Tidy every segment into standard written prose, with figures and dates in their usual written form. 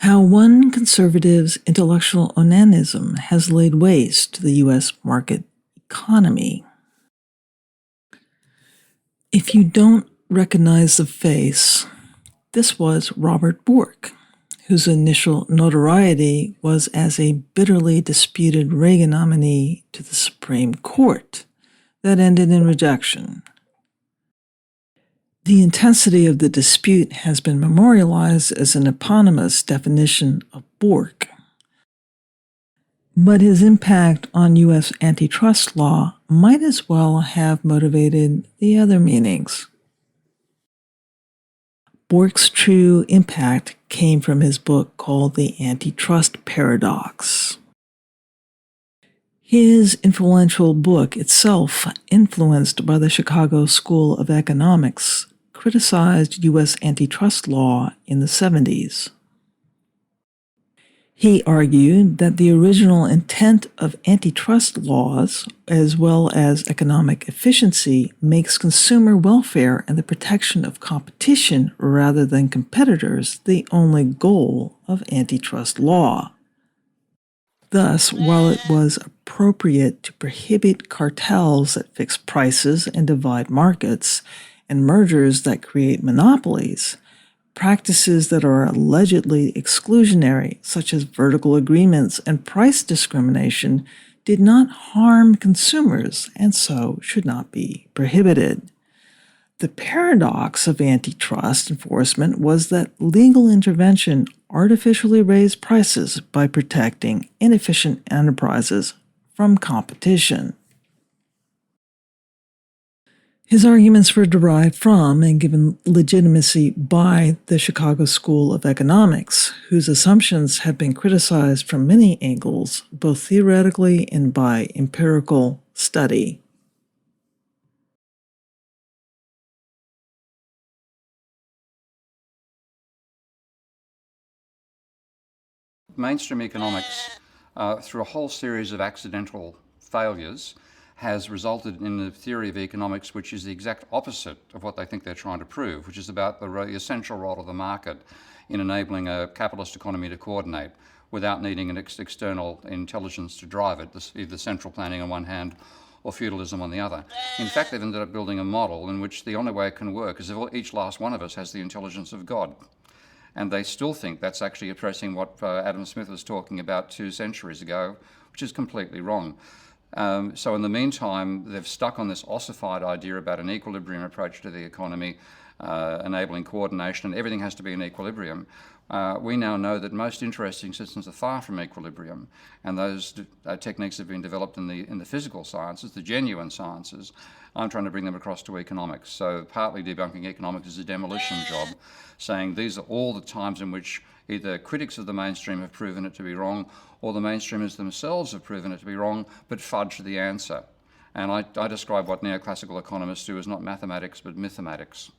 How one conservative's intellectual onanism has laid waste to the U.S. market economy. If you don't recognize the face, this was Robert Bork, whose initial notoriety was as a bitterly disputed Reagan nominee to the Supreme Court that ended in rejection. The intensity of the dispute has been memorialized as an eponymous definition of Bork. But his impact on U.S. antitrust law might as well have motivated the other meanings. Bork's true impact came from his book called The Antitrust Paradox. His influential book itself, influenced by the Chicago School of Economics, criticized U.S. antitrust law in the 70s. He argued that the original intent of antitrust laws, as well as economic efficiency, makes consumer welfare and the protection of competition rather than competitors the only goal of antitrust law. Thus, while it was appropriate to prohibit cartels that fix prices and divide markets, and mergers that create monopolies, practices that are allegedly exclusionary, such as vertical agreements and price discrimination, did not harm consumers and so should not be prohibited. The paradox of antitrust enforcement was that legal intervention artificially raised prices by protecting inefficient enterprises from competition. His arguments were derived from and given legitimacy by the Chicago School of Economics, whose assumptions have been criticized from many angles, both theoretically and by empirical study. Mainstream economics, through a whole series of accidental failures, has resulted in a theory of economics which is the exact opposite of what they think they're trying to prove, which is about the essential role of the market in enabling a capitalist economy to coordinate without needing an external intelligence to drive it, either central planning on one hand or feudalism on the other. In fact, they've ended up building a model in which the only way it can work is if each last one of us has the intelligence of God. And they still think that's actually addressing what Adam Smith was talking about 2 centuries ago, which is completely wrong. So in the meantime, they've stuck on this ossified idea about an equilibrium approach to the economy, enabling coordination, and everything has to be in equilibrium. We now know that most interesting systems are far from equilibrium, and those techniques have been developed in the physical sciences, the genuine sciences. I'm trying to bring them across to economics. So partly debunking economics is a demolition job, saying these are all the times in which either critics of the mainstream have proven it to be wrong, or the mainstreamers themselves have proven it to be wrong, but fudge the answer. And I describe what neoclassical economists do as not mathematics, but mathematics.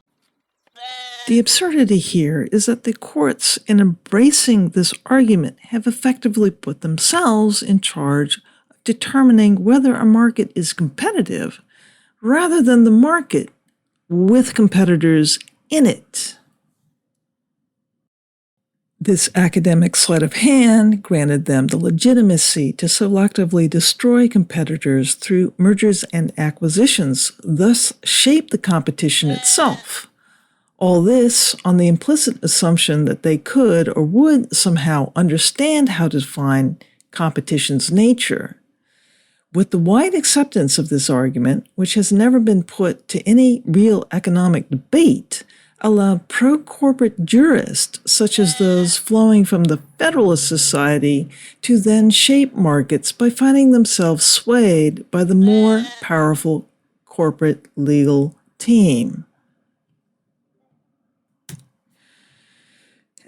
The absurdity here is that the courts, in embracing this argument, have effectively put themselves in charge of determining whether a market is competitive, rather than the market with competitors in it. This academic sleight of hand granted them the legitimacy to selectively destroy competitors through mergers and acquisitions, thus shape the competition itself. All this on the implicit assumption that they could or would somehow understand how to define competition's nature. With the wide acceptance of this argument, which has never been put to any real economic debate, allowed pro-corporate jurists, such as those flowing from the Federalist Society, to then shape markets by finding themselves swayed by the more powerful corporate legal team.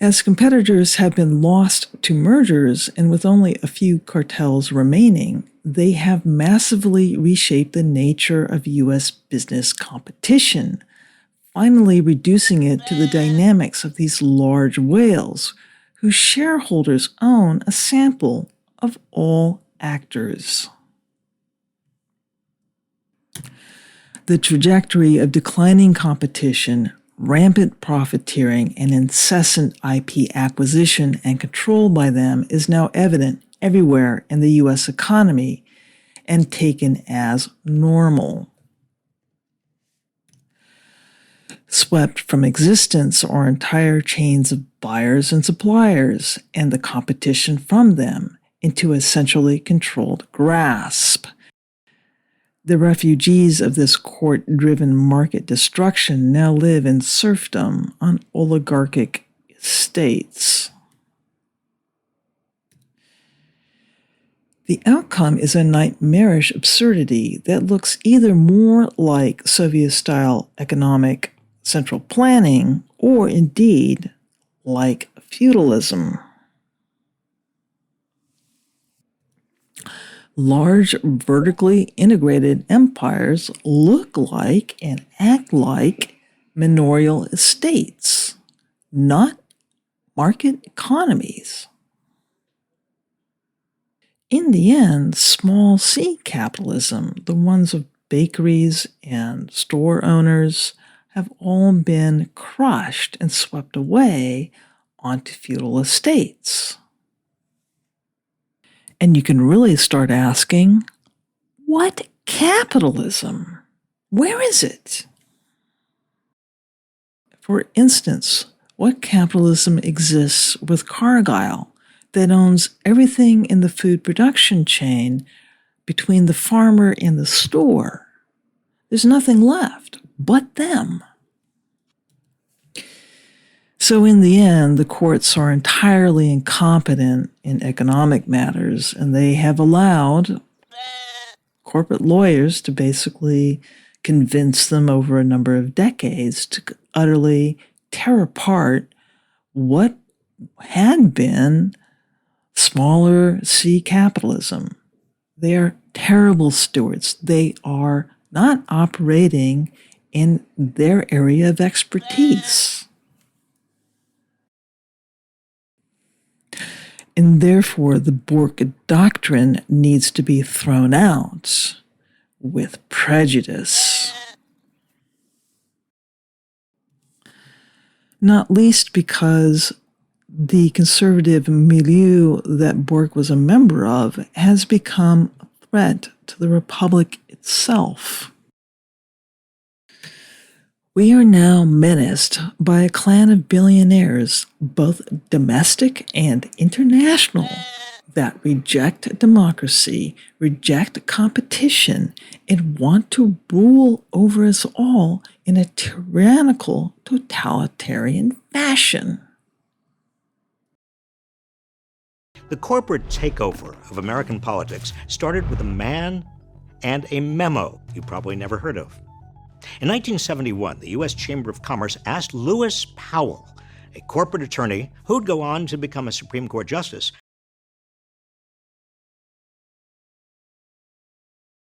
As competitors have been lost to mergers, and with only a few cartels remaining, they have massively reshaped the nature of U.S. business competition, finally reducing it to the dynamics of these large whales, whose shareholders own a sample of all actors. The trajectory of declining competition Rampant profiteering and incessant IP acquisition and control by them is now evident everywhere in the U.S. economy and taken as normal. Swept from existence are entire chains of buyers and suppliers and the competition from them into a centrally controlled grasp. The refugees of this court-driven market destruction now live in serfdom on oligarchic estates. The outcome is a nightmarish absurdity that looks either more like Soviet-style economic central planning or indeed like feudalism. Large vertically integrated empires look like and act like manorial estates, not market economies. In the end, small c capitalism, the ones of bakeries and store owners, have all been crushed and swept away onto feudal estates. And you can really start asking, what capitalism? Where is it? For instance, what capitalism exists with Cargill that owns everything in the food production chain between the farmer and the store? There's nothing left but them. So in the end, the courts are entirely incompetent in economic matters, and they have allowed corporate lawyers to basically convince them over a number of decades to utterly tear apart what had been smaller c capitalism. They are terrible stewards. They are not operating in their area of expertise. And therefore, the Borked doctrine needs to be thrown out with prejudice. Not least because the conservative milieu that Bork was a member of has become a threat to the Republic itself. We are now menaced by a clan of billionaires, both domestic and international, that reject democracy, reject competition, and want to rule over us all in a tyrannical, totalitarian fashion. The corporate takeover of American politics started with a man and a memo you probably never heard of. In 1971, the U.S. Chamber of Commerce asked Lewis Powell, a corporate attorney who'd go on to become a Supreme Court justice,